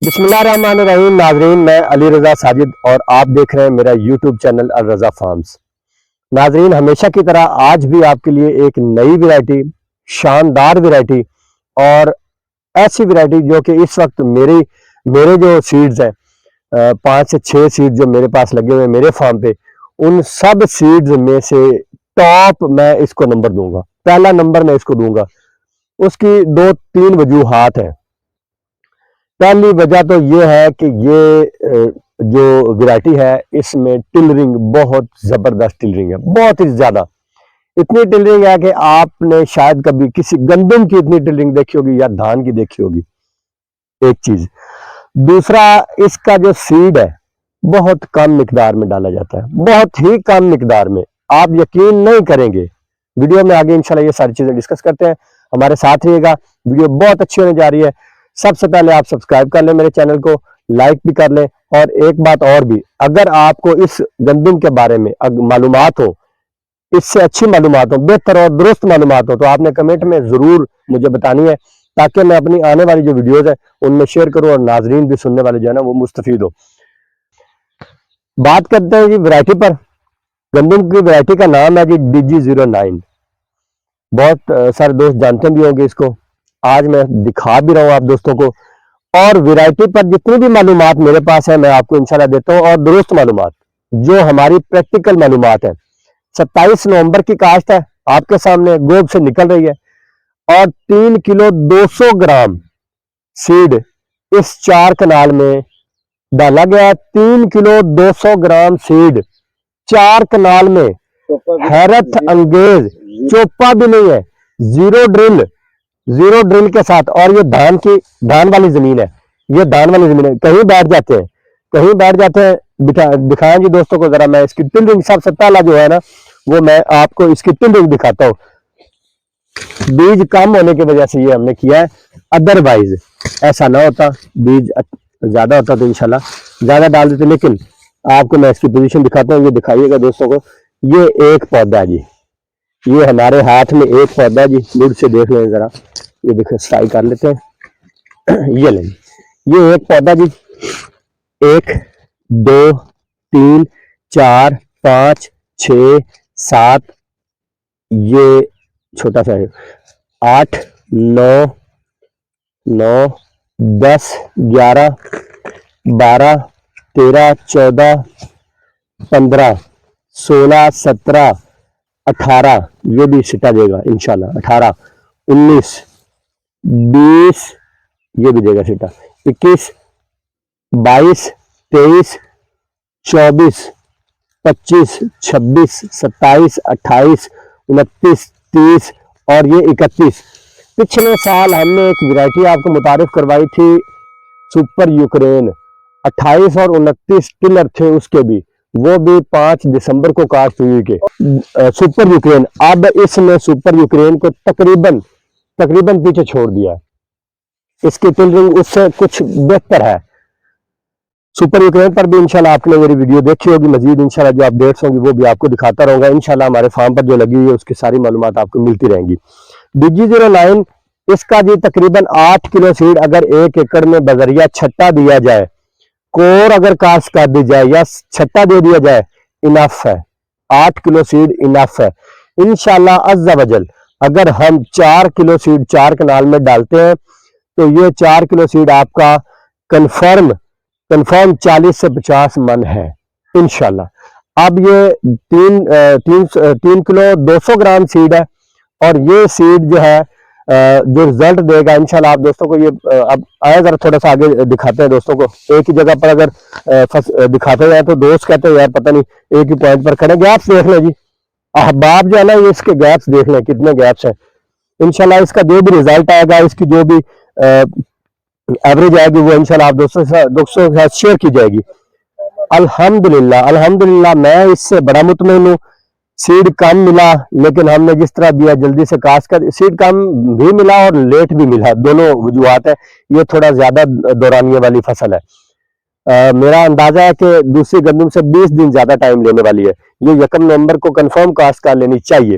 बिस्मिल्लाहिर्रहमानिर्रहीम। नाजरीन, मैं अली रज़ा साजिद और आप देख रहे हैं मेरा यूट्यूब चैनल अल रज़ा फार्म्स। नाजरीन, हमेशा की तरह आज भी आपके लिए एक नई वैरायटी, शानदार वैरायटी और ऐसी वैरायटी जो कि इस वक्त मेरे जो सीड्स हैं, 5 से 6 सीड जो मेरे पास लगे हुए हैं मेरे फार्म पे, उन सब सीड्स में से टॉप मैं इसको नंबर दूंगा। पहला नंबर मैं इसको दूंगा। उसकी 2-3 वजूहात हैं। पहली वजह तो ये है कि ये जो वैरायटी है इसमें टिलरिंग बहुत जबरदस्त टिलरिंग है, बहुत ही ज्यादा। इतनी टिलरिंग है कि आपने शायद कभी किसी गंदम की इतनी टिलरिंग देखी होगी या धान की देखी होगी, एक चीज। दूसरा, इसका जो सीड है बहुत कम मिकदार में डाला जाता है, बहुत ही कम मिकदार में। आप यकीन नहीं करेंगे। वीडियो में आगे इंशाल्लाह ये सारी चीजें डिस्कस करते हैं, हमारे साथ रहिएगा। वीडियो बहुत अच्छी होने जा रही है। सबसे पहले आप सब्सक्राइब कर लें मेरे चैनल को, लाइक भी कर लें। और एक बात और भी, अगर आपको इस गंदम के बारे में मालूमात हो, इससे अच्छी मालूमात हो, बेहतर और दुरुस्त मालूमात हो, तो आपने कमेंट में जरूर मुझे बतानी है, ताकि मैं अपनी आने वाली जो वीडियोज है उनमें शेयर करूं और नाजरीन भी सुनने वाले जो है ना वो मुस्तफीद हो। बात करते हैं जी वैरायटी पर। गंदम की वैरायटी का नाम है जी DG09। बहुत सारे दोस्त जानते भी होंगे इसको। आज मैं दिखा भी रहा हूं आप दोस्तों को। और वैरायटी पर जितनी भी मालूमात मेरे पास है मैं आपको इंशाल्लाह देता हूं, और दुरुस्त मालूमात जो हमारी प्रैक्टिकल मालूमात है। 27 नवंबर की काश्त है, आपके सामने गोब से निकल रही है। और 3 किलो 200 ग्राम सीड इस 4 कनाल में डाला गया है। 3 किलो 200 ग्राम सीड 4 कनाल में, हैरत अंगेज। चोपा भी नहीं है, जीरो ड्रिल के साथ। और ये धान वाली जमीन है, ये धान वाली जमीन है। कहीं बैठ जाते हैं। दिखाएं जी दोस्तों को जरा। मैं इसकी टिलरिंग सबसे पहला जो है ना वो मैं आपको इसकी टिलरिंग दिखाता हूँ। बीज कम होने की वजह से ये हमने किया है, अदरवाइज ऐसा ना होता। बीज ज्यादा होता तो इंशाल्लाह ज्यादा डाल देते। लेकिन आपको मैं इसकी पोजीशन दिखाता हूँ, ये दिखाइएगा दोस्तों को। ये एक पौधा है जी, ये हमारे हाथ में एक पौधा है जी। दूर से देख लें जरा, ये देखो, स्ट्राइक कर लेते हैं। ये लें, ये एक पौधा जी। 1 2 3 4 5 6 7, ये छोटा सा है। 8 9 10 11 12 13 14 15 16 17 18, ये भी सिटा देगा इंशाल्लाह। 18 19 20, ये भी देगा सिटा। 21 22 23 24 25 26 27 28 29 30 और ये 31। पिछले साल हमने एक वैरायटी आपको मुतारिफ करवाई थी, सुपर यूक्रेन। 28 और 29 टिलर थे उसके भी, वो भी 5 दिसंबर को कास्ट हुई के सुपर यूक्रेन। अब इसने सुपर यूक्रेन को तकरीबन पीछे छोड़ दिया। इसकी टिलरिंग उससे कुछ बेहतर है। सुपर यूक्रेन पर भी इंशाल्लाह आपने मेरी वीडियो देखी होगी। मजीद इंशाल्लाह जो अपडेट्स होंगी वो भी आपको दिखाता रहूंगा। इंशाल्लाह हमारे फार्म पर जो लगी हुई है उसकी सारी मालूमात आपको मिलती रहेंगी। DG09, इसका जी तकरीबन 8 किलो सीड अगर 1 एकड़ में बजरिया छट्टा दिया जाए, कोर अगर कास्ट कर दी जाए या छट्टा दे दिया जाए, इनफ है। 8 किलो सीड इनफ है इंशाल्लाह अज़्ज़ा वजल। अगर हम 4 किलो सीड 4 कनाल में डालते हैं तो ये 4 किलो सीड आपका कंफर्म 40 से 50 मन है इंशाल्लाह। अब ये 3 किलो 200 ग्राम सीड है। और ये सीड जो है जो रिजल्ट देगा इंशाल्लाह आप दोस्तों को। ये अब आया जरा थोड़ा सा आगे दिखाते हैं दोस्तों को। एक ही जगह पर अगर दिखाते जाए तो दोस्त कहते हैं यार पता नहीं एक ही पॉइंट पर खड़े। गैप्स देख लें जी, अहबाब जो है ना, ये इसके गैप्स देख लें कितने गैप्स हैं। इंशाल्लाह इसका जो भी रिजल्ट आएगा, इसकी जो भी एवरेज आएगी वो इंशाल्लाह आप दोस्तों के साथ शेयर की जाएगी। अल्हम्दुलिल्लाह मैं इससे बड़ा मुतमईन हूँ। सीड कम मिला, लेकिन हमने जिस तरह दिया जल्दी से कास्ट कर, सीड कम भी मिला और लेट भी मिला, दोनों वजूहात है। ये थोड़ा ज्यादा दौरानिया वाली फसल है। मेरा अंदाजा है कि दूसरी गंदम से 20 दिन ज्यादा टाइम लेने वाली है। ये 1 नवंबर को कंफर्म कास्ट कर लेनी चाहिए।